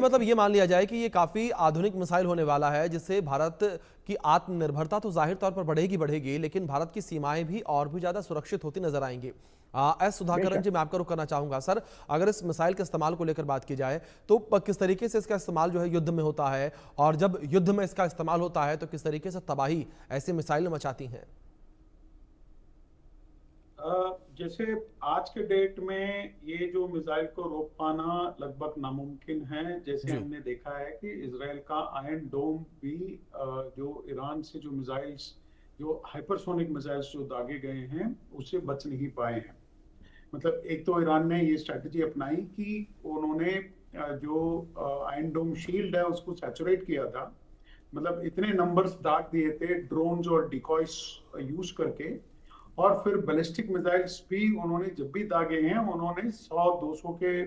मतलब ये मान लिया जाए कि ये काफी आधुनिक मिसाइल होने वाला है, जिससे भारत की आत्मनिर्भरता तो जाहिर तौर पर बढ़ेगी बढ़ेगी, लेकिन भारत की सीमाएं भी और भी ज्यादा सुरक्षित होती नजर आएंगी। एस सुधाकरन जी, मैं आपका रुख करना चाहूंगा। सर, अगर इस मिसाइल के इस्तेमाल को लेकर बात की जाए तो किस तरीके से इसका इस्तेमाल जो है युद्ध में होता है, और जब युद्ध में इसका इस्तेमाल होता है तो किस तरीके से तबाही ऐसी मिसाइल मचाती हैं? जैसे आज के डेट में ये जो मिसाइल को रोक पाना लगभग नामुमकिन है। जैसे जी। हमने देखा है कि इसराइल का आयरन डोम भी जो ईरान से जो मिसाइल्स, जो हाइपरसोनिक मिसाइल्स जो दागे गए हैं, उससे बच नहीं पाए हैं। मतलब एक तो ईरान ने ये स्ट्रैटेजी अपनाई कि उन्होंने जो आयरन डोम शील्ड है उसको सैचुरेट किया था। मतलब इतने नंबर्स दाग दिए थे ड्रोन्स और डिकॉयस यूज करके। और फिर बैलिस्टिक मिसाइल्स भी उन्होंने जब भी दागे हैं, उन्होंने 100-200 के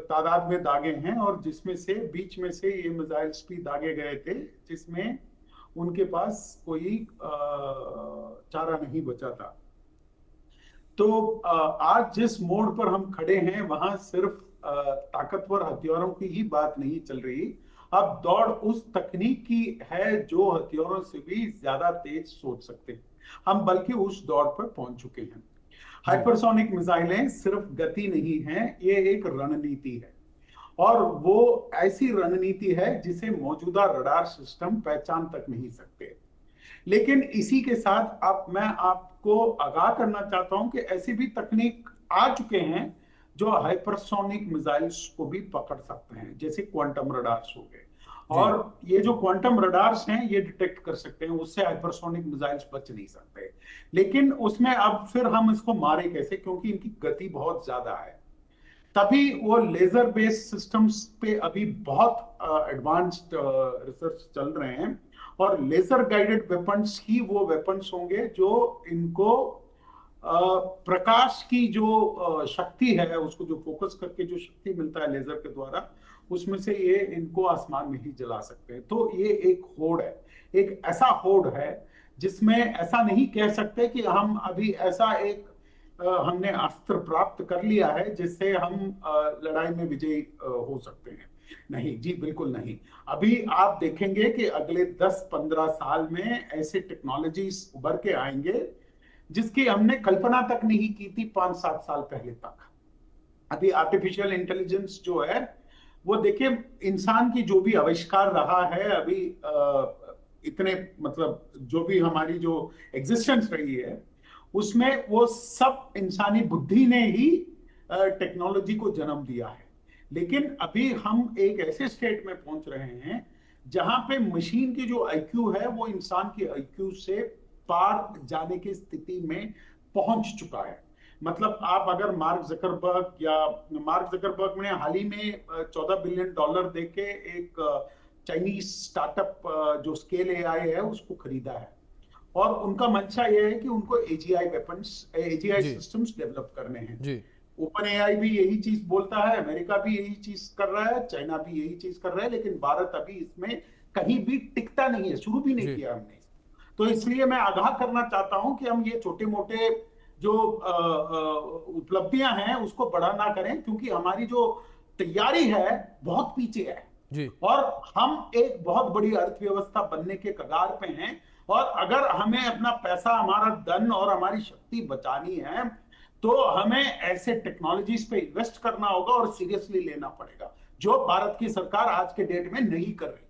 तादाद में दागे हैं, और जिसमें से बीच में से ये मिसाइल्स भी दागे गए थे जिसमें उनके पास कोई चारा नहीं बचा था। तो आज जिस मोड़ पर हम खड़े हैं वहां सिर्फ ताकतवर हथियारों की ही बात नहीं चल रही। अब दौड़ उस तकनीक की है जो हथियारों से भी ज्यादा तेज सोच सकते हैं। हम बल्कि उस दौर पर पहुंच चुके हैं। जी। हाइपरसोनिक मिसाइलें सिर्फ गति नहीं है, ये एक रणनीति है। और वो ऐसी रणनीति है जिसे मौजूदा रडार सिस्टम पहचान तक नहीं सकते। लेकिन इसी के साथ अब मैं आपको आगाह करना चाहता हूं कि ऐसी भी तकनीक आ चुके हैं जो हाइपरसोनिक मिसाइल्स को भी पकड़ सकते हैं, जैसे क्वांटम रडार्स हो गए। जी। और ये जो क्वांटम रडार्स हैं ये डिटेक्ट कर सकते हैं, उससे हाइपरसोनिक मिसाइल्स बच नहीं सकते। लेकिन उसमें अब फिर हम इसको मारे कैसे, क्योंकि इनकी गति बहुत ज्यादा है। तभी वो लेजर बेस्ड सिस्टम्स पे अभी बहुत एडवांस्ड रिसर्च चल रहे हैं। और लेजर गाइडेड वेपन्स ही वो वेपन्स होंगे जो इनको प्रकाश की जो शक्ति है, उसको जो फोकस करके जो शक्ति मिलता है लेजर के द्वारा, उसमें से ये इनको आसमान में ही जला सकते हैं। तो ये एक होड़ है, एक ऐसा होड़ है जिसमें ऐसा नहीं कह सकते कि हम अभी ऐसा एक हमने अस्त्र प्राप्त कर लिया है जिससे हम लड़ाई में विजयी हो सकते हैं। नहीं जी, बिल्कुल नहीं। अभी आप देखेंगे कि अगले 10-15 साल में ऐसे टेक्नोलॉजीज उभर के आएंगे जिसकी हमने कल्पना तक नहीं की थी 5-7 साल पहले तक। अभी आर्टिफिशियल इंटेलिजेंस जो है वो देखिए, इंसान की जो भी आविष्कार रहा है अभी इतने, मतलब जो भी हमारी जो एग्जिस्टेंस रही है उसमें वो सब इंसानी बुद्धि ने ही टेक्नोलॉजी को जन्म दिया है। लेकिन अभी हम एक ऐसे स्टेट में पहुंच रहे हैं जहां पे मशीन की जो आईक्यू है वो इंसान की आईक्यू से पार जाने की स्थिति में पहुंच चुका है। मतलब आप अगर मार्क जकरबर्ग ने हाल ही में $14 बिलियन देके एक चाइनीज स्टार्टअप जो स्केल एआई है उसको खरीदा है। और उनका मंशा यह है कि उनको एजीआई जी। सिस्टम्स डेवलप करने हैं। जी। ओपन एआई भी यही चीज बोलता है, अमेरिका भी यही चीज कर रहा है, चाइना भी यही चीज कर रहा है, लेकिन भारत अभी इसमें कहीं भी टिकता नहीं है, शुरू भी नहीं जी। किया हमने। तो इसलिए मैं आगाह करना चाहता हूं कि हम ये छोटे मोटे जो उपलब्धियां हैं उसको बड़ा ना करें, क्योंकि हमारी जो तैयारी है बहुत पीछे है। जी। और हम एक बहुत बड़ी अर्थव्यवस्था बनने के कगार पे हैं। और अगर हमें अपना पैसा, हमारा धन और हमारी शक्ति बचानी है तो हमें ऐसे टेक्नोलॉजीज पे इन्वेस्ट करना होगा और सीरियसली लेना पड़ेगा, जो भारत की सरकार आज के डेट में नहीं कर रही।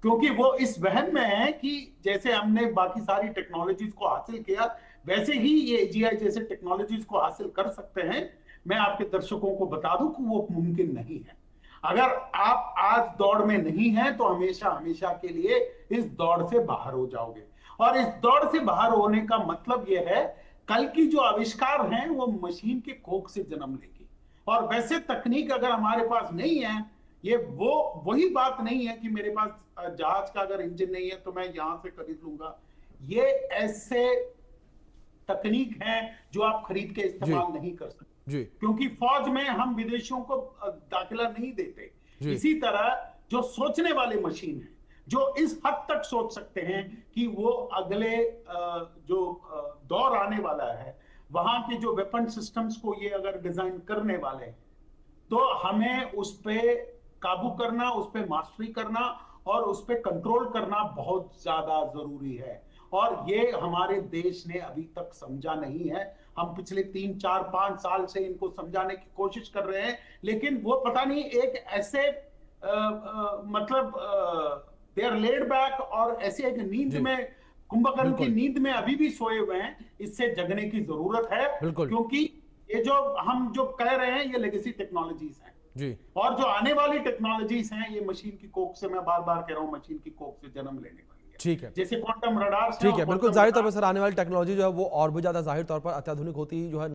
क्योंकि वो इस वहम में है कि जैसे हमने बाकी सारी टेक्नोलॉजीज को हासिल किया वैसे ही ये एजीआई जैसे टेक्नोलॉजीज को हासिल कर सकते हैं। मैं आपके दर्शकों को बता दूं कि वो मुमकिन नहीं है। अगर आप आज दौड़ में नहीं हैं तो हमेशा हमेशा के लिए इस दौड़ से बाहर हो जाओगे। और इस दौड़ से बाहर होने का मतलब यह है, कल की जो आविष्कार हैं वो मशीन के कोख से जन्म लेगी। और वैसे तकनीक अगर हमारे पास नहीं है, ये वो वही बात नहीं है कि मेरे पास जहाज का अगर इंजन नहीं है तो मैं यहां से खरीद लूंगा। ये ऐसे तकनीक है जो आप खरीद के जी। इस्तेमाल नहीं कर सकते, जी। क्योंकि फौज में हम विदेशियों को दाखिला नहीं देते। जी। इसी तरह जो सोचने वाले मशीन है, जो इस हद तक सोच सकते हैं कि वो अगले जो दौर आने वाला है वहां के जो वेपन सिस्टम्स को ये अगर डिजाइन करने वाले हैं तो हमें उस पे काबू करना, उस पर मास्टरी करना और उस पर कंट्रोल करना बहुत ज्यादा जरूरी है। और ये हमारे देश ने अभी तक समझा नहीं है। हम पिछले 3 4 5 साल से इनको समझाने की कोशिश कर रहे हैं, लेकिन वो पता नहीं एक ऐसे मतलब दे आर लेड बैक और ऐसे एक नींद जी में, कुंभकर्ण की बिल्कुल नींद में अभी भी सोए हुए हैं। इससे जगने की जरूरत है, बिल्कुल क्योंकि ये जो हम जो कह रहे हैं ये लेगेसी टेक्नोलॉजीज हैं, जी और जो आने वाली टेक्नोलॉजीज हैं ये मशीन की कोख से, मैं बार बार कह रहा हूं, मशीन की कोख से जन्म लेने वाली है। ठीक है जैसे क्वांटम रडार्स हैं, ठीक और है बिल्कुल क्वांटम जाहिर तौर रडार पर सर आने वाली टेक्नोलॉजी जो है वो और भी ज्यादा जाहिर तौर पर अत्याधुनिक होती जो है